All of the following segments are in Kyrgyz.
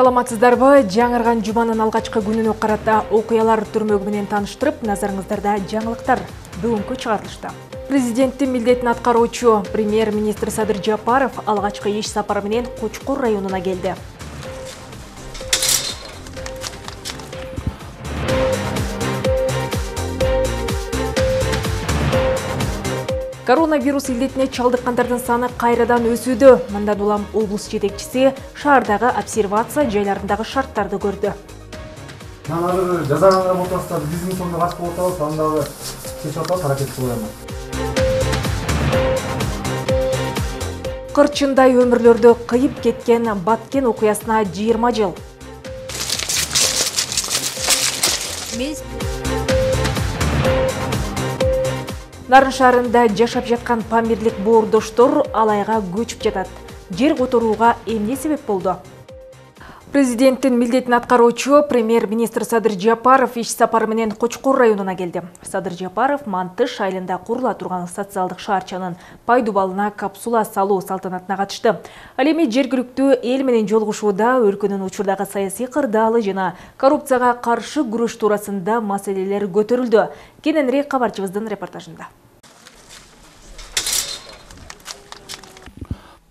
Саламатсыздарбы, жаңырган жуманын алгачкы күнүнө карата окуялар түрмөгү менен тааныштырып, назарыңыздарда жаңылыктар бүгүнкү чыгарылышта. Президенттин милдетин аткаруучу премьер-министр Садыр Жапаров алгачкы иш сапары менен Кочкор районуна келди. Коронавирус илдетине чалдыккандардын саны кайрадан өсүүдө. Мындан улам облус жетекчиси шаардагы обсервация жайларындагы шарттарды көрдү. Манагы жазаганга мотостар биздин сонда баш болуп атабыз, андагы чечип атабыз, аракет кылабыз. Кырчындай өмүрлөрдү кыйып кеткен Баткен окуясына 20 жыл. Нарын шаарында жашап жаткан памирлик боордоштор алайга көчүп жатат. Жер которууга эмне себеп болду? Президенттин милдетин аткаруучу премьер-министр Садыр Жапаров иш сапары менен Кочкор районуна келди. Садыр Жапаров Мантыш айылында курула турган социалдык шаарчанын пайдубалына капсула салуу салтанатына катышты. Ал эми жергиликтүү эл менен жолугушууда өлкөнүн учурдагы саясий кырдаалы жана коррупцияга каршы күрөш туурасында маселелер көтөрүлдү. Кененирээк кабарчыбыздын репортажында.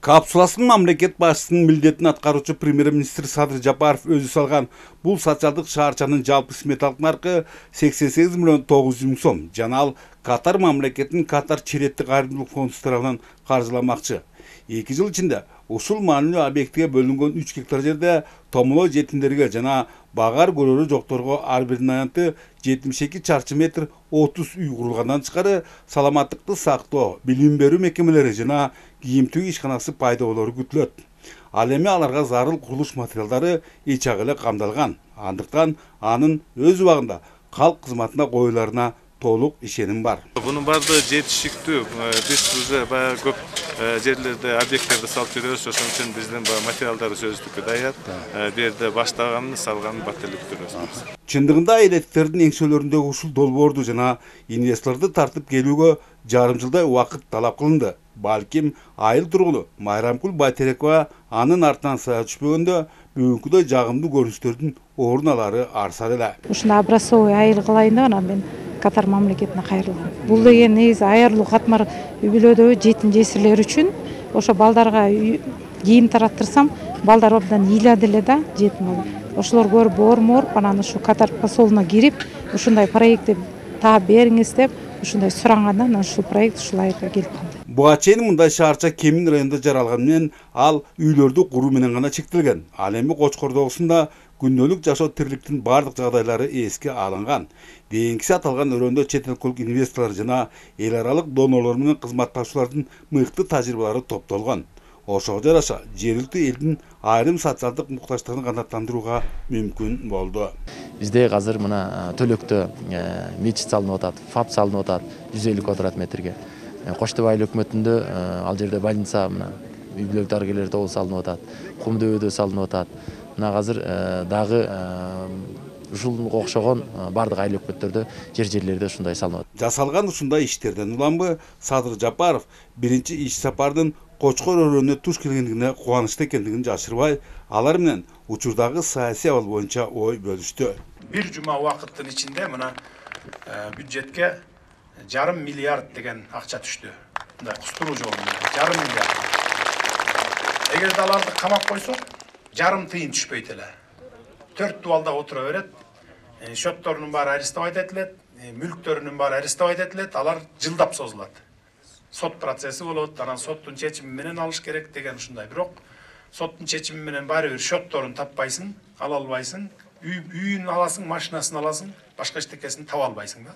Капсуласын мамлекет башчысынын милдетин аткаруучу премьер-министр Садыр Жапаров өзү салган бул социалдык шаарчанын жалпы сметалык наркы 88 миллион 900 миң сом. Жана ал Катар мамлекетинин Катар череттик кайрымдуулук фонду тарабынан каржыламакчы. 2 жыл ичинде ушул маанилүү объектиге бөлүнгөн 3 гектар жерде томоло жетимдерге жана багар көрөрү жокторго ар биринин аянты 72 чарчы метр 30 үй курулгандан тышкары саламаттыкты сактоо, билим берүү мекемелери жана кийим тигүү ишканасы пайда болору күтүлөт. Ал эми аларга зарыл курулуш материалдары ичак эле камдалган. Андыктан анын өз убагында калк кызматына коюларына толук ишеним бар. Bunun баардыгы жетишиктүү. Биз уже баягы көп жерлерде объекттерди салып жүрөбүз. Ошон үчүн биздин материалдар сөзсүздүккө даяр. Бу жерде баштаганын, салганын баттеликтөрүбүз. Чындыгында электтердин эңсөлөрүндөгү ушул долбоорду жана инвесторлорду тартып келүүгө жарым жылдай убакыт талап кылынды. Балким айыл тургуну Майрамкул Байтерекова анын артынан сая түшпөгөндө бүгүнкүдөй жагымдуу көрүнүштөрдүн орун алары арсар эле. Ушундай образцовый айыл кылайын деп анан мен Катар мамлекетине кайрылгам. Бул деген негизи аярлуу катмар үй бүлөдөгү жетим жесирлер үчүн ошо балдарга кийим тараттырсам, балдар абдан ыйлады эле да жетим болуп. Ошолор көрүп оор-оор анан ушу Катар посолуна кирип, ушундай проектти таап бериңиз деп ушундай сурангандан анан ушул проект ушул айылга келип калды. Буга чейин мындай шаарча Кемин районунда жаралган менен ал үйлөрдү куруу менен гана чектелген. Ал эми Кочкордогусунда күндөлүк жашоо тирликтин бардык жагдайлары эске алынган. Дейинкиси аталган өрөөндө чет өлкөлүк инвесторлор жана эл аралык донорлор менен кызматташуулардын мыкты тажрыйбалары топтолгон. Ошого жараша жергиликтүү элдин айрым социалдык муктаждыгын канааттандырууга мүмкүн болду. Бизде азыр мына Төлөктө мечит салынып атат, ФАП салынып атат 150 квадрат метрге. Коштоп айыл өкмөтүндө ал жерде больница мына үй бүлө дарыгерлер тобу салынып атат, Кумдөбөдө салынып атат. Мына азыр дагы ушулга окшогон бардык айыл өкмөттөрдө жерлерде ушундай салынып атат. Жасалган ушундай иштерден уламбы Садыр Жапаров биринчи иш сапардын Кочкор өрөөнүнө туш келгендигине кубанычты экендигин жашырбай, алар менен учурдагы саясий абал боюнча ой бөлүштү. Bir жума убакыттын ичинде мына бюджетке 1,5 миллиард деген акча түштү. Мындай кустуруу жолунда 1,5 миллиард. Эгерде аларды камап койсок, жарым тыйын түшпөйт эле. 4 дубалда отура берет. Шотторунун баары арестовать этилет, мүлктөрүнүн баары арестовать этилет, алар жылдап созулат. Сот процесси болот, анан соттун чечими менен алыш керек деген ушундай. Бирок соттун чечими менен баары бир шотторун таппайсың, ала албайсың, үйүн аласың, машинасын аласың, башка эчтекесин таба албайсың да.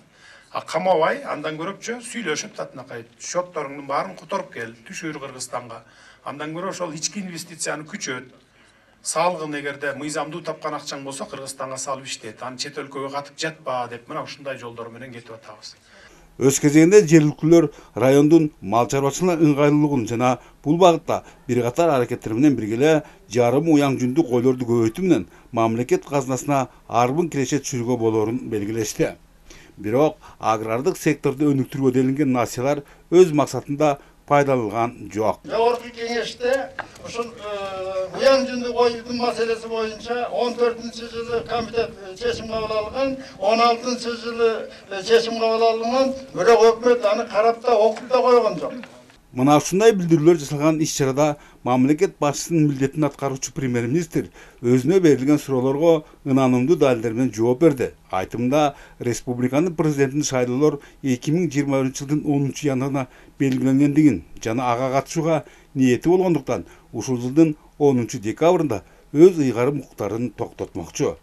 Камабай, андан көрөпчө сүйлөшүп татынакай шотторуңдун баарын которуп кел, түшүр Кыргызстанга. Андан көрө ошол ички инвестицияны күчөт. Салгын эгерде мыйзамдуу тапкан акчаң болсо Кыргызстанга салып иштет. Аны чет өлкөгө катып жатпа деп мына ушундай жолдор менен кетип атабыз. Өз кезегинде жергиликтүүлөр райондун мал чарбачылыгына ыңгайлуулугун жана бул багытта бир катар аракеттер менен бирге эле жарым уяң жүндүк койлорду көбөйтүү менен мамлекет казынасына арбын киреше түшүрүүгө болорун белгилешти. Бирок агрардык секторду өнүктүрүүгө делинген насиялар өз максатында пайдаланган жок. Жогорку кеңеште ушул уян жүндү коюудун маселеси боюнча 14-жылы комитет чечим кабыл алган, 16-жылы чечим кабыл алынган, бирок өкмөт аны карап да окуп да койгон жок. Мына ушундай билдирүүлөр жасалган иш-чарада мамлекет башчысынын милдетин аткаруучу премьер-министр өзүнө берилген суроолорго ынанымдуу далилдер менен жооп берди. Айтымында республиканын президентин шайлоолор 2021-жылдын 10-январына белгиленгендигин жана ага катышууга ниети болгондуктан ушул жылдын 10-декабрында өз ыйгарым укуктарын токтотмокчу.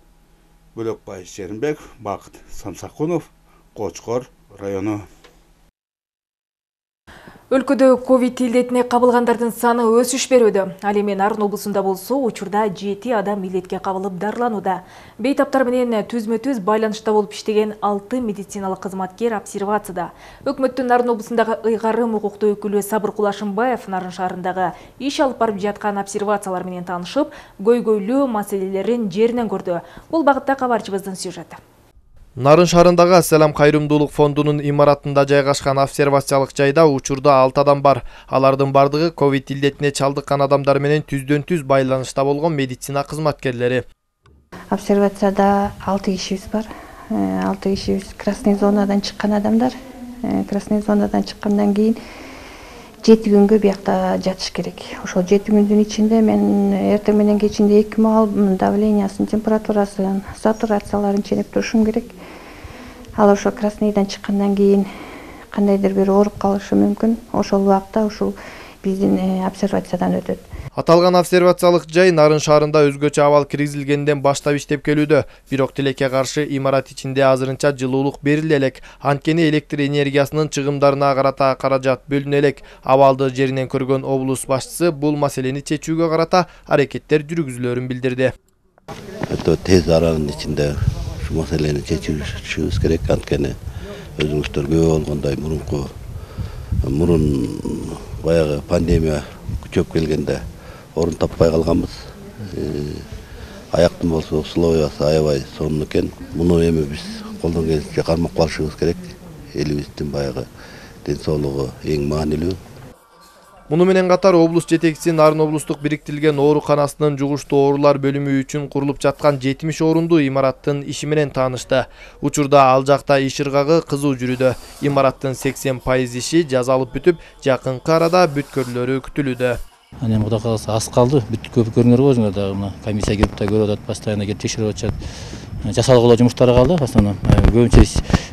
Бөлөкбай Шеринбек, Бакыт Самсакунов, Кочкор району. Өлкөдө ковид илдетине кабылгандардын саны өсүш берүүдө. Ал эми Нарын облусунда болсо, учурда 7 адам илдетке кабылып дарыланууда. Бейтаптар менен түзмө-түз байланышта болуп иштеген 6 медициналык кызматкер обсервацияда. Өкмөттүн Нарын облусундагы ыйгарым укуктуу өкүлү Сабыр Кулашымбаев Нарын шаарындагы иш алып барып жаткан обсервациялар менен таанышып, көйгөйлүү маселелерин жеринен көрдү. Бул багытта кабарчыбыздын сюжети. Нарын шаарындагы Ассалам кайрымдуулук фондунун имаратында жайгашкан обсервациялык жайда учурда 6 адам бар. Алардын бардыгы ковид илдетине чалдыккан адамдар менен түздөн-түз байланышта болгон медицина кызматкерлери. Обсервацияда 6 кишибиз бар. 6 кишибиз красный зонадан чыккан адамдар. Красный зонадан чыккандан кийин 7 күнгө биякта жатыш керек. Ошол 7 күндүн ичинде мен эртең менен кечинде экими алып, давлениясын, температурасын, сатурацияларын ченеп турушум керек. Ал ошо красныйдан чыккандан кийин кандайдыр бир ооруп калышы мүмкүн. Ошол убакта ушул биздин обсервациядан өтөт. Аталган обсервациялык жай Нарын шаарында өзгөчө абал киргизилгенден баштап иштеп келүүдө. Бирок тилекке каршы имарат ичинде азырынча жылуулук бериле элек. Анткени электр энергиясынын чыгымдарына карата каражат бөлүнө элек. Абалды жеринен көргөн облус башчысы бул маселени чечүүгө карата аракеттер жүргүзүлөрүн билдирди. Өтө тез аранын ичинде ушул маселени чечүүбүз керек. Анткени өзүңүздөр күбө болгондой мурун баягы пандемия күчөп келгенде орун таппай калганбыз. Аяктын болсо условиясы аябай сонун экен. Муну эми биз колдон келишинче кармап калышыбыз керек. Элибиздин баягы ден соолугу эң маанилүү. Муну менен катар облус жетекчиси Нарын облустук бириктирилген ооруканасынын жугуштуу оорулар бөлүмү үчүн курулуп жаткан 70 орундуу имараттын иши менен таанышты. Учурда ал жакта иш ыргагы кызуу жүрүүдө. Имараттын 80% иши жазалып бүтүп, жакынкы арада бүткөрлөрү күтүлүүдө. Эми Кудай кааласа аз калды. Бүткөп көрүңөр го өзүңөр дагы мына комиссия келип да көрүп атат, постоянно келип текшерип атышат. Жасалгылоо жумуштары калды, основном. Көбүнчө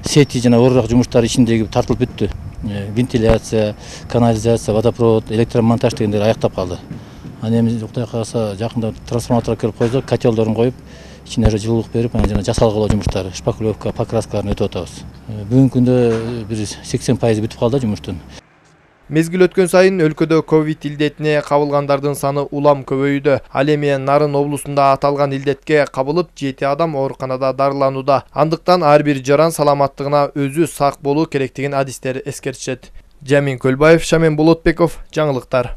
сети жана оорураак жумуштар ичиндеги тартылып бүттү. Вентиляция, канализация, водопровод, электромонтаж дегендер аяктап калды. Аны эми Кудай кааласа жакында трансформатор келип койсо, котелдорун коюп, ичине жылуулук берип, анан жана жасалгылоо жумуштары, шпаклевка, покраскаларын өтүп атабыз. Бүгүнкү күндө бир 80% бүтүп калды жумуштун. Мезгил өткөн сайын өлкөдө ковид илдетине кабылгандардын саны улам көбөйүүдө. Ал эми Нарын облусунда аталган илдетке кабылып 7 адам ооруканада дарыланууда. Андыктан ар бир жаран саламаттыгына өзү сак болуу керектигин адистер эскертишет. Жамин Көлбаев, Шамен Болотбеков, жаңылыктар.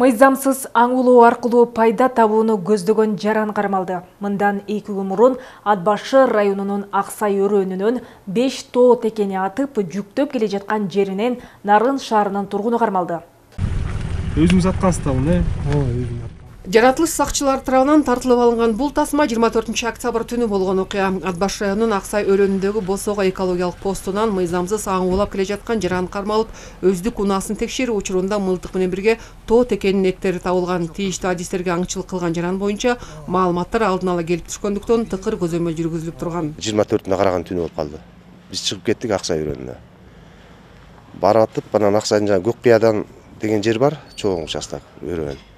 Мыйзамсыз аң улоо аркылуу пайда табууну көздөгөн жаран кармалды. Мындан 2 күн мурун Ат Башы районунун Аксай өрөөнүнөн 5 тоо текени атып, жүктөп келе жаткан жеринен Нарын шаарынын тургуну кармалды. Өзүңүз аткансыз да буну? Ооба, өзүм. Жаратылыш сакчылар тарабынан тартылып алынган бул тасма 24 октябрь түнү болгон окуя. Ат Башы районунун Аксай өрөөнүндөгү Босого экологиялык постунан мыйзамсыз аң улап келе жаткан жаран кармалып, өздүк унаасын текшерүү учурунда мылтык менен бирге тоо текенинин эктери табылган. Тийиштүү адистерге аңчылык кылган жаран боюнча маалыматтар алдын ала келип түшкөндүктөн тыкыр көзөмөл жүргүзүлүп турган. 24-үнө караган түнү болуп калды. Биз чыгып кеттик Аксай өрөөнүнө. Барып атып, анан Аксайдын жана Көк Кыядан деген жер бар, чоң участок өрөөн.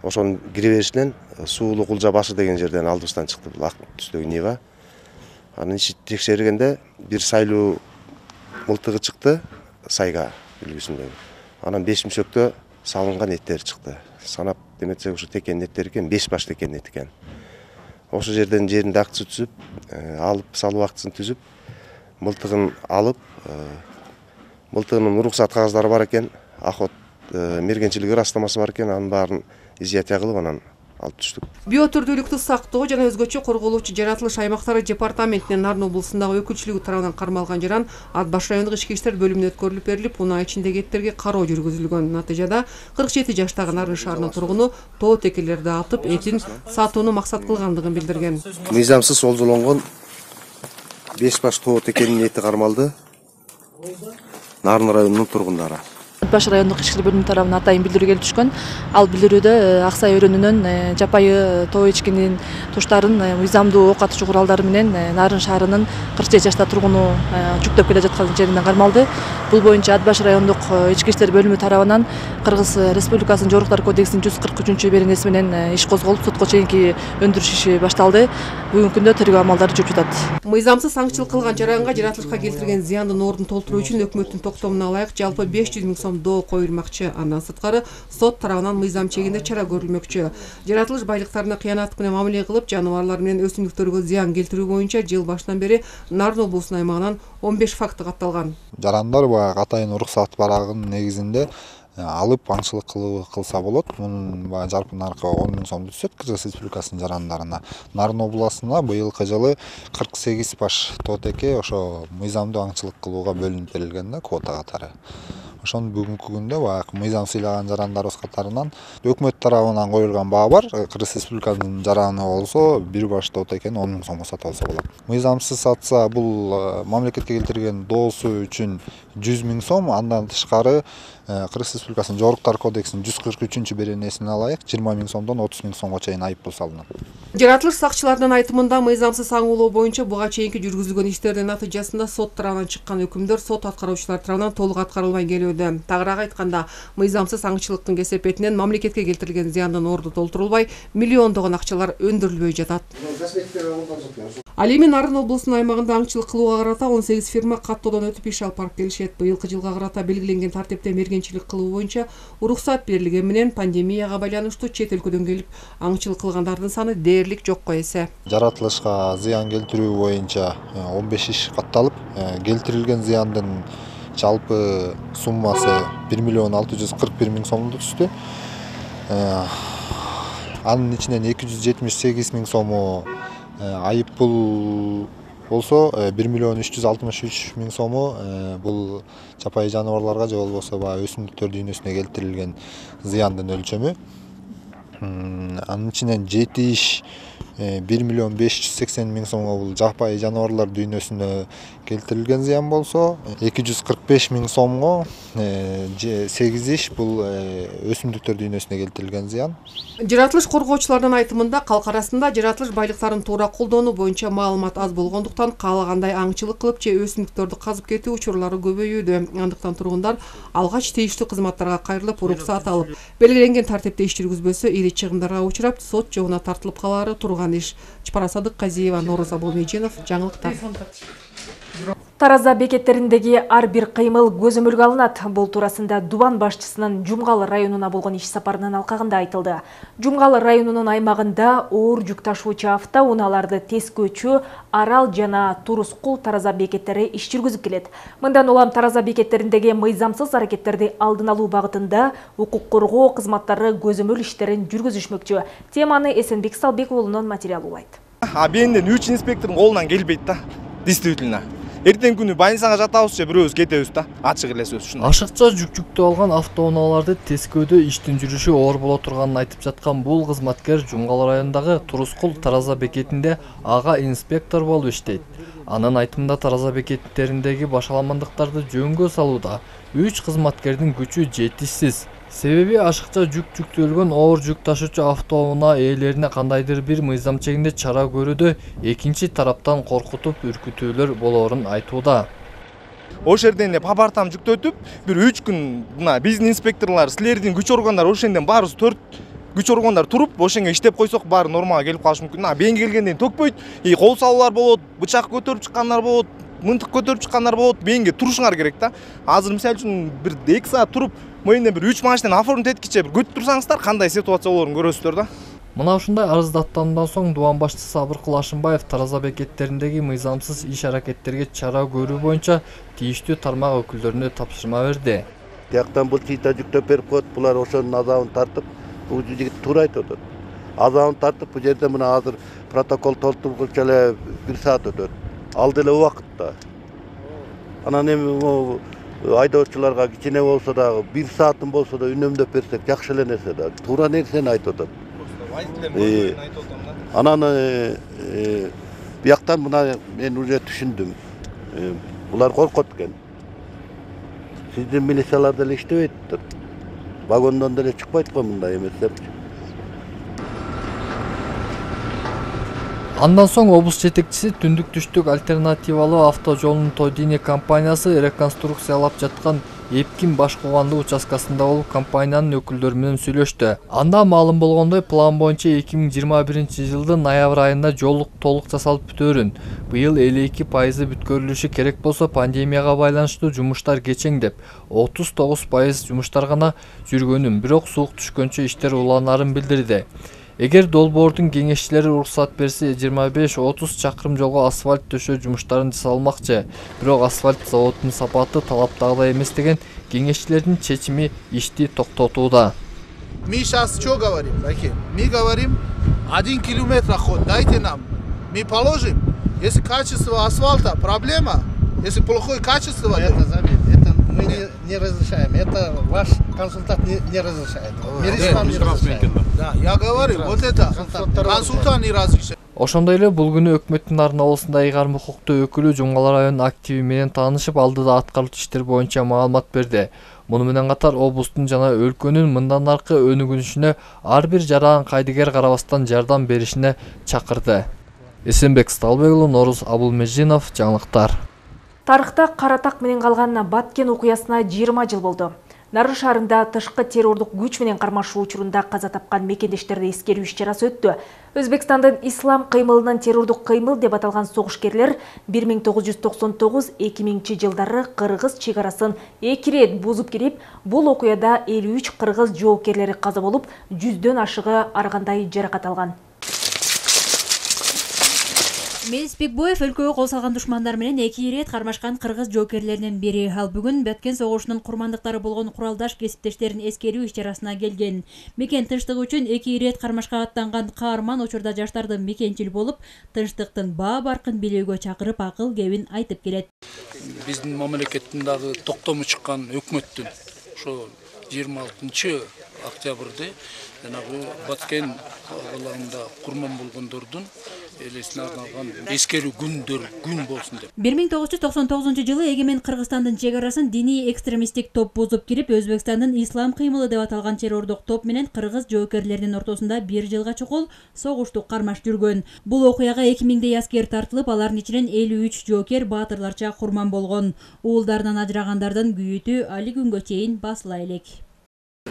Ошонун кире беришинен Суулуу Кулжа башы деген жерден алдыбыздан чыкты бул ак түстөгү Нива. Анын ичи текшергенде бир сайлуу мылтыгы чыкты, сайга үлгүсүндөгү. Анан 5 мүшөктө салынган эттер чыкты. Санап деметсек ушу текенин эттери экен, 5 баш текенин эти экен. Ошол жерден жеринде акчы түзүп, алып салуу актысын түзүп, мылтыгын алып, мылтыгынын уруксат кагаздары бар экен, охот мергенчилик ырастамасы бар экен, анын баарын изъятия кылып, анан алып түштүк. Биотүрдүүлүктү сактоо жана өзгөчө корголуучу жаратылыш аймактары департаментинин Нарын облусундагы өкүлчүлүгү тарабынан кармалган жаран Ат баш райондук ички иштер бөлүмүнө өткөрүлүп берилип, унаа ичиндеги эттерге кароо жүргүзүлгөн. Натыйжада 47 жаштагы Нарын шаарынын тургуну тоо текелерди атып, этин сатууну максат кылгандыгын билдирген. Мыйзамсыз олжолонгон 5 баш тоо текенин эти кармалды. Нарын районунун тургундары. Ат баш райондук ички иштер бөлүмү тарабынан атайын билдирүү келип түшкөн. Ал билдирүүдө Аксай өрөөнүнүн жапайы тоо эчкинин туштарын мыйзамдуу ок атуучу куралдары менен Нарын шаарынын 47 жаштагы тургуну жүктөп келе жаткан жеринен кармалды. Бул боюнча Ат баш райондук ички иштер бөлүмү тарабынан Кыргыз Республикасынын Жоруктар кодексинин 143 беренеси менен иш козголуп, сотко чейинки өндүрүш иши башталды. Бүгүнкү күндө тергөө амалдары жүрүп жатат. Мыйзамсыз аңчылык кылган жаранга жаратылышка келтирген зыяндын ордун толтуруу үчүн өкмөттүн токтомуна ылайык жалпы 500 000 сом доо коюлмакчы. Андан сырткары сот тарабынан мыйзам чегинде чара көрүлмөкчү. Жаратылыш байлыктарына кыянаттык менен мамиле кылып, жаныбарлар менен өсүмдүктөргө зыян келтирүү боюнча жыл башынан бери Нарын облусунун аймагынан 15 факты катталган. Жарандар баягы атайын уруксат барагынын негизинде алып аңчылык кылса болот. Мунун жарпы наркы 10 000 сомду түшөт Кыргыз Республикасынын жарандарына. Нарын областына быйылкы жылы 48 баш тоо теке ошо мыйзамдуу аңчылык кылууга бөлүнүп берилген да, квота катары. Ошон бүгүнкү күндө баягы мыйзам сыйлаган жарандарыбыз катарынан өкмөт тарабынан коюлган баа бар. Кыргыз Республикасынын жараны болсо 1 баш тоо текени 10 000 сомго сатып алса болот. Мыйзамсыз сатса бул мамлекетке келтирген доосу үчүн 100 000 сом, андан тышкары Кыргыз Республикасынын Жоруктар кодексинин 143 беренесине ылайык 20 000 сомдон 30 000 сомго чейин айыппул салынат. Жаратылыш сакчыларынын айтымында мыйзамсыз аңуулоо боюнча буга чейинки жүргүзүлгөн иштердин натыйжасында сот тарабынан чыккан өкүмдөр сот аткаруучулар тарабынан толук аткарылбай келүүдө. Тагыраак айтканда, мыйзамсыз аңчылыктын кесепетинен мамлекетке келтирилген зыяндын орду толтурулбай, миллиондогон акчалар өндүрүлбөй жатат. Ал эми Нарын облусунун аймагында аңчылык кылууга карата 18 фирма каттоодон өтүп иш алып барып келишет. Быйылкы жылга карата белгиленген тартипте мергенчилик кылуу боюнча уруксат берилген менен пандемияга байланыштуу чет өлкөдөн келип аңчылык кылгандардын саны дээрлик жокко эсе. Жаратылышка зыян келтирүү боюнча 15 иш катталып, келтирилген зыяндын жалпы суммасы 1 641 000 сомду түштү. Анын ичинен 278 000 сому айыппул болсо, 1 363 000 сому бул жапайы жаныбарларга же болбосо өсүмдүктөр дүйнөсүнө келтирилген зыяндын өлчөмү. Анын ичинен 7 иш 1 580 000 сомго бул жапайы жаныбарлар дүйнөсүнө келтирилген зыян болсо, 245 000 сомго 8 иш бул өсүмдүктөр дүйнөсүнө келтирилген зыян. Жаратылыш коргоочулардын айтымында калк арасында жаратылыш байлыктарын туура колдонуу боюнча маалымат аз болгондуктан каалагандай аңчылык кылып же өсүмдүктөрдү казып кетүү учурлары көбөйүүдө. Андыктан тургундар алгач тийиштүү кызматтарга кайрылып, уруксат алып, белгиленген тартипте иш жүргүзбөсө ири чыгымдарга учурап, сот жогуна тартылып калаары турган иш. Чапара Садыкказиева, Нороза Болмейженов, жаңылыктар. Тараза бекеттериндеги ар бир кыймыл көзөмөлгө алынат. Бул туурасында Дубан башчысынын Жумгал районуна болгон иш сапарынын алкагында айтылды. Жумгал районунун аймагында оор жүк ташуучу автоунааларды Тескөчү, Арал жана Турускул тараза бекеттери иш жүргүзүп келет. Мындан улам тараза бекеттериндеги мыйзамсыз аракеттерди алдын алуу багытында укук коргоо кызматтары көзөмөл иштерин жүргүзүшмөкчү. Теманы Эсенбек Салбек уулунун материалы улайт. Бенден 3 инспектордун колунан келбейт да. Действительно. Эртең күнү больницага жатабыз же бирөөбүз кетебиз да. Ачык эле сөз ушундай. Ашыкча жүк алган автоунааларды Тескөөдө иштин жүрүшү оор боло турганын айтып жаткан бул кызматкер Жумгал районундагы Турускул тараза бекетинде ага инспектор болуп иштейт. Анын айтымында тараза бекеттериндеги башаламандыктарды жөнгө салууда 3 кызматкердин күчү жетишсиз. Себеби ашыкча жүктөлгөн оор жүк ташуучу автоунаа ээлерине кандайдыр бир мыйзам чегинде чара көрүүдө экинчи тараптан коркутуп үркүтүүлөр болоорун айтууда. Ошол жерден папартам жүктөтүп, бир 3 күн мына биздин инспекторлор, силердин күч органдары ошол жерден баарыбыз 4 күч органдар туруп, ошоңо иштеп койсок баары нормага келип калышы мүмкүн. Бенги келгенден төкпөйт, кол салуулар болот, бычак көтөрүп чыккандар болот, мынтык көтөрүп чыккандар болот. Бенге турушуңар керек да. Азыр мисалы үчүн бир 2 саат туруп, мойнунан бир 3 машинаны оформить эткиче бир көтүп турсаңыздар, кандай ситуация болоорун көрөсүздөр да. Мына ушундай арыздаттандан соң Дубан башчысы Сабыркул Ашымбаев тараза бекеттериндеги мыйзамсыз иш аракеттерге чара көрүү боюнча тийиштүү тармак өкүлдөрүнө тапшырма берди. Тияктан бул чийта жүктөп берип коет, булар ошонун азабын тартып, бул жигит туура айтып атат. Azağını tartıp bu жерде мына азыр протокол толтургуча эле 1 saat өтөт. Ал деле убакытта. Анан эми айдоочуларга кичине болсо дагы 1 saatын болсо да үнөмдөп берсек жакшы эле нерсе да. Туура нерсени айтып атат. Анан бияктан мына мен уже түшүндүм. Булар коркот экен. Сиздин милициялар деле иштебейт. Вагондон деле чыкпайт го мындай эместер. Андан соң облус жетекчиси түндүк түштүк альтернативалуу автожолунун Тодини компаниясы реконструкциялап жаткан Эпкин баш куугандуу участкасында болуп компаниянын өкүлдөрү менен сүйлөштү. Анда маалым болгондой план боюнча 2021-жылдын ноябрь айында жол толук жасалып бүтөөрүн. Быйыл 52% бүткөрүлүшү керек болсо пандемияга байланыштуу жумуштар кечеңдеп, 39% жумуштар гана жүргөнүн, бирок суук түшкөнчө иштер уланарын билдирди. Эгер долбоордун кеңешчилери уруксат берсе 25-30 чакырым жолго асфальт төшөө жумуштарын жасалмакчы. Бирок асфальт заводунун сапаты талаптагыдай эмес деген кеңешчилердин чечими ишти токтотууда. Мы сейчас что говорим, Раки? Мы говорим 1 километр ход, дайте нам. Мы положим. Если качество асфальта проблема, если плохое качество... Это мы не разрешаем. Это ваш консультант не разрешает. Да, я говорю, вот это консультант не разрешает. Ошондой эле бул күнү өкмөттүн арналарында ыйгарым укуктуу өкүлү Жоңгал районунун активи менен таанышып, алдыда аткарылчу иштер боюнча маалымат берди. Муну менен катар облустун жана өлкөнүн мындан аркы өнүгүнүшүнө ар бир жаран кайдыгер карабастан жардам беришине чакырды. Эсенбек Сталбекұлы, Норuz Абулмежинов, жаңылыктар. Тарыхта Каратак менен калган Баткен окуясына 20 жыл болду. Нарын шаарында тышкы террордук күч менен кармашуу учурунда каза тапкан мекендештерди эскерүү иш-чарасы өттү. Өзбекстандын ислам кыймылынын террордук кыймыл деп аталган согушкерлер 1999-2000 жылдары Кыргыз чек арасын 2 рет бузуп кирип, бул окуяда 53 кыргыз жоокерлери каза болуп, 100дөн ашыгы ар кандай жаракат алган. Мелис Бекбоев өлкөгө кол салган душмандар менен 2 рет кармашкан кыргыз жоокерлеринин бири. Ал бүгүн Баткен согушунун курмандыктары болгон куралдаш кесиптештерин эскерүү иш-чарасына келген. Мекен тынчтыгы үчүн 2 рет кармашка аттанган каарман учурда жаштардын мекенчил болуп, тынчтыктын баа баркын билүүгө чакырып, акыл кебин айтып келет. Биздин мамлекеттин дагы токтому чыккан өкмөттүн ошо 26 октябрда жанагы Баткен калаында курман болгондордун элесине арналган эскерүү күн болсун деп. 1999-жылы эгемен Кыргызстандын чек арасын диний экстремисттик топ бузуп кирип, Өзбекстандын ислам кыймылы деп аталган террордук топ менен кыргыз жоокерлеринин ортосунда 1 жылга чукул согуштук кармаш жүргөн. Бул окуяга 2000дей аскер тартылып, алардын ичинен 53 жоокер баатырларча курман болгон. Уулдарынан ажырагандардын күйүтү али күнгө чейин басыла элек.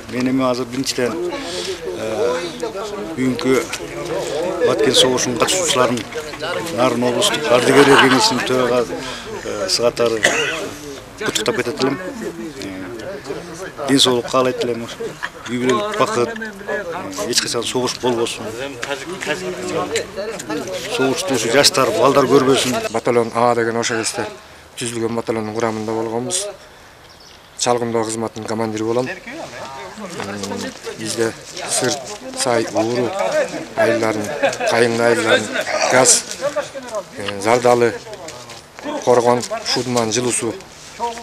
Мен эми азыр биринчиден бүгүнкү Баткен согушунун катышуучуларын Нарын облустук ардыгерлер кеңешинин төрагасы катары куттуктап кетет элем. Ден соолук каалайт элем. Үй бүлөлүк бакыт, эч качан согуш болбосун. Согуштуучу жаштар, балдар көрбөсүн. Батальон А деген ошо кезде түзүлгөн батальондун курамында болгонбуз. Чалгымдоо кызматынын командири болом. Бизде сырт, сай, ууру айылдарын, кайыңды айылдарын, газ, зардалы, коргон, шудман, жылуу суу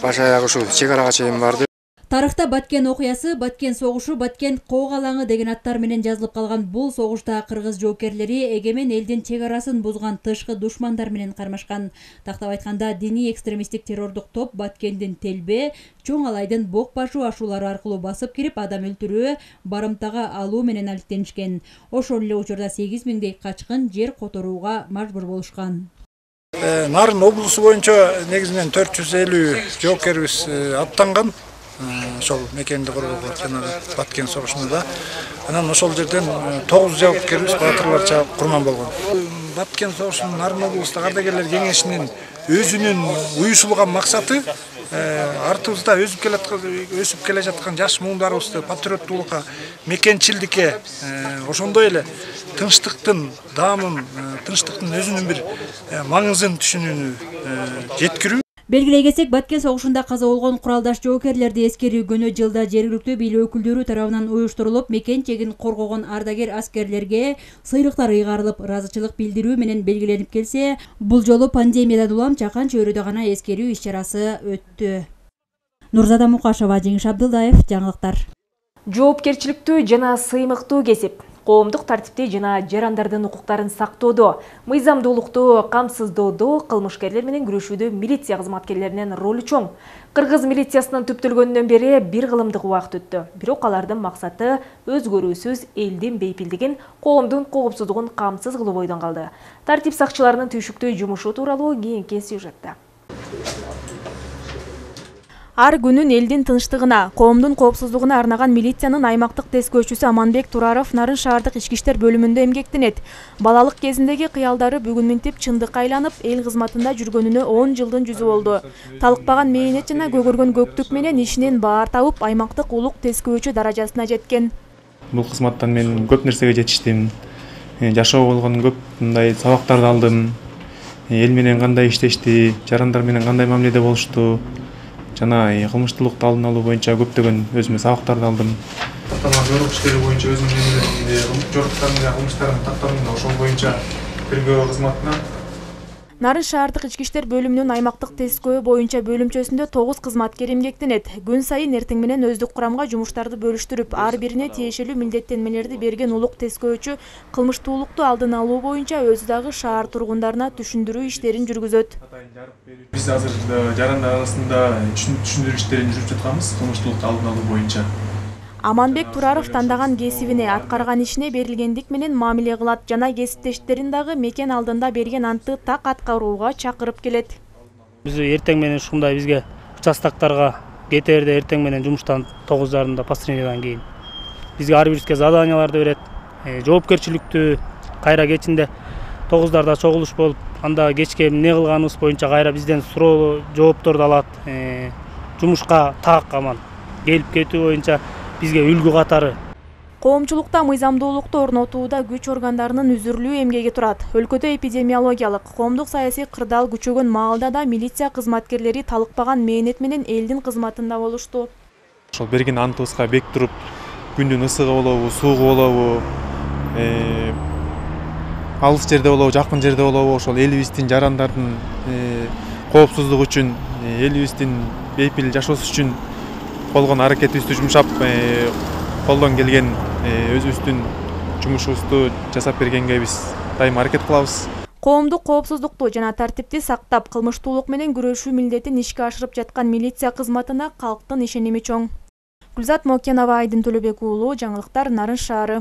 баш аягы ушу чек арага чейин барды. Тарыхта Баткен окуясы, Баткен согушу, Баткен коок алаңы деген аттар менен жазылып калган. Бул согушта кыргыз жоокерлери эгемен элдин чек арасын бузган тышкы душмандар менен кармашкан. Тактап айтканда, диний экстремисттик террордук топ Баткендин Телбе, Чоң Алайдын Бок башу ашуулары аркылуу басып кирип, адам өлтүрүү, барымтага алуу менен алектенишкен. Ошол эле учурда 8000дей качкын жер которууга мажбур болушкан. Нарын облусу боюнча негизинен 450 жоокерибиз аттанган. Ошол мекенди коргоого жанагы Баткен согушунда. Анан ошол жерден 9 жоокерибиз баатырларча курман болгон. Баткен согушунун Нарын облустук ардагерлер кеңешинин өзүнүн уюшулган максаты артыбызда өсүп келе жаткан жаш муундарыбызды патриоттуулукка, мекенчилдикке, ошондой эле тынчтыктын даамын, тынчтыктын өзүнүн бир маңызын түшүнүүнү жеткирүү. Белгилей кетсек, Баткен согушунда каза болгон куралдаш жоокерлерди эскерүүгөнө жылда жергиликтүү бийлик өкүлдөрү тарабынан уюштурулуп, мекен чегин коргогон ардагер аскерлерге сыйлыктар ыйгарылып, ыраазычылык билдирүү менен белгиленип келсе, бул жолу пандемиядан улам Чакан чөйрөдө гана эскерүү иш-чарасы өттү. Нурзада Мукашева, Жеңиш Абдылдаев, жаңылыктар. Жоопкерчиликтүү жана сыймыктуу кесип, коомдук тартипти жана жарандардын укуктарын сактоодо, мыйзамдуулукту камсыздоодо кылмышкерлер менен күрөшүүдө милиция кызматкерлеринин ролу чоң. Кыргыз милициясынын түптөлгөндөн бери бир кылымдык убакыт өттү. Бирок алардын максаты өзгөрүүсүз элдин бейпилдигин, коомдун коопсуздугун камсыз кылуу бойдон калды. Тартип сакчыларынын түйшүктүү жумушу тууралуу кийинки сюжетте. Ар күнүн элдин тынчтыгына, коомдун коопсуздугуна арнаган милициянын аймактык тескөөчүсү Аманбек Тураров Нарын шаардык ички иштер бөлүмүндө эмгектенет. Балалык кезиндеги кыялдары бүгүн минтип чындыкка айланып, эл кызматында жүргөнүнө 10 жылдын жүзү болду. Талыкпаган мээнет жана көгөргөн көктүк менен ишинен баар табып, аймактык улук тескөөчү даражасына жеткен. Бул кызматтан мен көп нерсеге жетиштим. Жашоо болгон көп мындай сабактарды алдым. Эл менен кандай иштешти, жарандар менен кандай мамиледе болушту. Жана кылмыштуулукту алдын алуу боюнча көптөгөн өзүмө сабактарды алдым. Такталган жорук иштери боюнча өзүмдүн эмелеримди, жоруктардын жана кылмыштардын такталганда ошол боюнча тергөө кызматына. Нарын шаардык ички иштер бөлүмүнүн аймактык тескөө боюнча бөлүмчөсүндө 9 кызматкер эмгектенет. Күн сайын эртең менен өздүк курамга жумуштарды бөлүштүрүп, ар бирине тиешелүү милдеттенмелерди берген улук тескөөчү кылмыштуулукту алдын алуу боюнча өзү дагы шаар тургундарына түшүндүрүү иштерин жүргүзөт. Биз азыр жарандар арасында түшүндүрүү иштерин жүрүп жатканбыз кылмыштуулукту алдын алуу боюнча. Аманбек Тураров тандаган кесибине, аткарган ишине берилгендик менен мамиле кылат жана кесиптештерин дагы мекен алдында берген антты так аткарууга чакырып келет. Биз эртең менен ушундай бизге участоктарга кетерде эртең менен жумуштан 9:30 построениядан кийин бизге ар бирибизге заданияларды берет. Жоопкерчиликтүү кайра кечинде 9:00 чогулуш болуп, анда кечке эмне кылганыбыз боюнча кайра бизден суроо жоопторду алат. Жумушка так аман келип кетүү боюнча бизге үлгү катары. Коомчулукта мыйзамдуулукту орнотууда күч органдарынын үзүрлүү эмгеги турат. Өлкөдө эпидемиологиялык, коомдук саясий кырдаал күчөгөн маалда да милиция кызматкерлери талыкпаган мээнет менен элдин кызматында болушту. Ошол берген антыбызга бек туруп, күндүн ысыгы болобу, суугу болобу, алыс жерде болобу, жакын жерде болобу, ошол элибиздин жарандардын коопсуздугу үчүн, элибиздин бейпил жашоосу үчүн болгон аракетибизди жумшап, колдон келген өзүбүздүн жумушубузду жасап бергенге биз дайым аракет кылабыз. Коомдук коопсуздукту жана тартипти сактап, кылмыштуулук менен күрөшүү милдетин ишке ашырып жаткан милиция кызматына калктын ишеними чоң. Гүлзат Мокенова, Айдын Төлөбек уулу, жаңылыктар, Нарын шаары.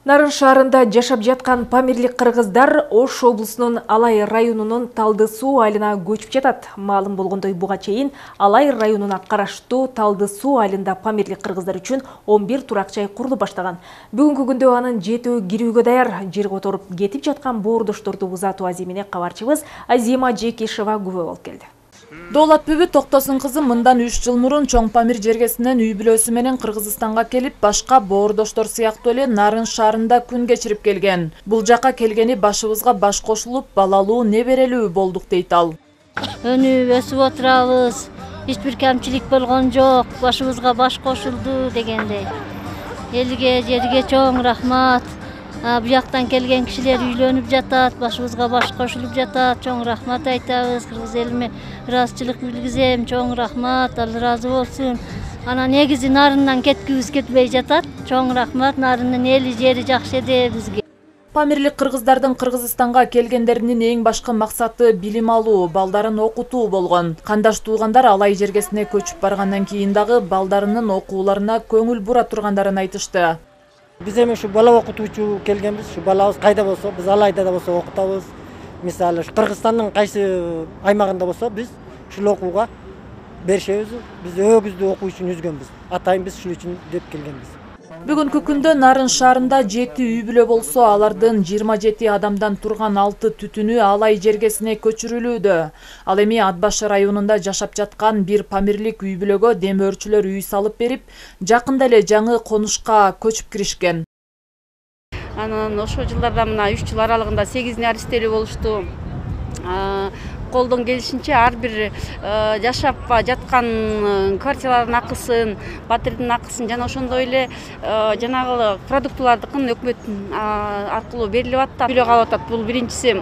Нарын шаарында жашап жаткан памирлик кыргыздар Ош облусунун Алай районунун Талды суу айылына көчүп жатат. Маалым болгондой, буга чейин Алай районуна караштуу Талды суу айылында памирлик кыргыздар үчүн 11 турак жай курулуп баштаган. Бүгүнкү күндө анын 7-өө кирүүгө даяр. Жер которуп кетип жаткан боордошторду узатуу аземине кабарчыбыз Азима Жекишева күбө болуп келди. Доолат Бүбү Токтосун кызы мындан 3 жыл мурун чоң Памир жергесинен үй бүлөсү менен Кыргызстанга келип, башка боордоштор сыяктуу эле Нарын шаарында күн кечирип келген. Бул жака келгени башыбызга баш кошулуп, балалуу, неберелүү болдук дейт ал. Өнүп өсүп отурабыз, эч бир камчылык болгон жок, башыбызга баш кошулду дегендей. Элге, жерге чоң рахмат. Бу жактан келген кишилер үйлөнүп жатат, башыбызга баш кошулуп жатат. Чоң рахмат айтабыз. Кыргыз элиме ыраазычылык билгизем. Чоң рахмат, ал ыраазы болсун. Анан негизи Нарындан кеткибиз кетпей жатат. Чоң рахмат, Нарындын эли жери жакшы эде бизге. Памирлик кыргыздардын Кыргызстанга келгендеринин эң башкы максаты билим алуу, балдарын окутуу болгон. Кандаш туугандар Алай жергесине көчүп баргандан кийин дагы балдарынын окууларына көңүл бура тургандарын айтышты. Biz эми ушу бала окутуучу келгенбиз. Ушу балабыз кайда болсо, биз Алайда да болсо окутабыз. Мисалы, Кыргызстандын кайсы аймагында болсо, биз ушул окууга беришебиз. Биз өбүздү окуу үчүн үзгөнбүз. Атайын биз ушул үчүн деп келгенбиз. Бүгүнкү күндө Нарын шаарында 7 үй бүлө болсо, алардын 27 адамдан турган 6 түтүнү Алай жергесине көчүрүлүүдө. Ал эми Атбаш районунда жашап жаткан бир памирлик үй бүлөгө демөөрчүлөр үй салып берип, жакында эле жаңы конушка көчүп киришкен. Анан ошол жылдарда мына 3 жыл аралыгында 8 наристелүү болушту. колдон келишинче ар бир жашап жаткан квартиралардын акысын, батирдин акысын жана ошондой эле жанагы продуктылардыкын өкмөттүн аркылуу берилип атат. Үйлө калып атат. Бул биринчиси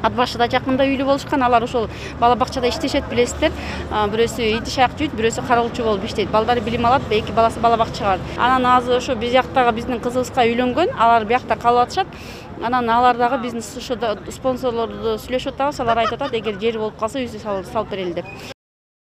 Атбашыда жакында үйлүү болушкан, алар ошол бала бакчада иштешет, билесиздер. Бирөөсү ити шак жүйт, бирөөсү кароолчу болуп иштейт. Балдары билим алат, эки баласы бала бакчага барат. Анан азыр ошо биз жактагы биздин кызыбызга үйлөнгөн, алар биякта калып атышат. Анан алар дагы бизнес ошо спонсорлорду сүйлөшүп атабыз, алар айтып атат, эгер жери болуп калса үйдү салып берели деп.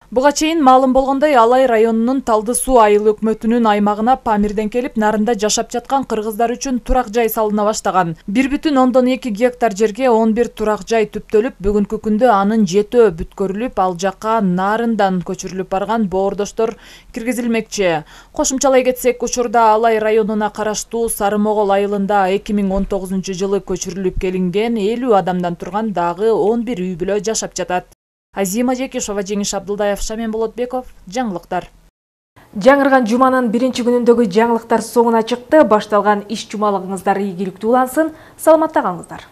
Буга чейин маалым болгондой, Алай районунун Талды суу айыл өкмөтүнүн аймагына Памирден келип, нарында жашап жаткан кыргыздар үчүн турак жай салына баштаган. 1,2 гектар жерге 11 турак жай түптөлүп, бүгүнкү күндө анын 7 бүткөрүлүп, ал жакка нарындан көчүрүлүп барган боордоштор киргизилмекчи. Кошумчалай кетсек, учурда Алай районуна караштуу Сары Могол айылында 2019 жылы көчүрүлүп келинген 50 адамдан турган дагы 11 үй бүлө жашап жатат. Азима Жекишова, Жеңиш Абдылдаев, Шамен Болотбеков, жаңылыктар. Жаңырган жуманын биринчи күнүндөгү жаңылыктар соңуна чыкты. Башталган иш жумалыгыңыздар ийгиликтүү улансын. Саламатта калыңыздар.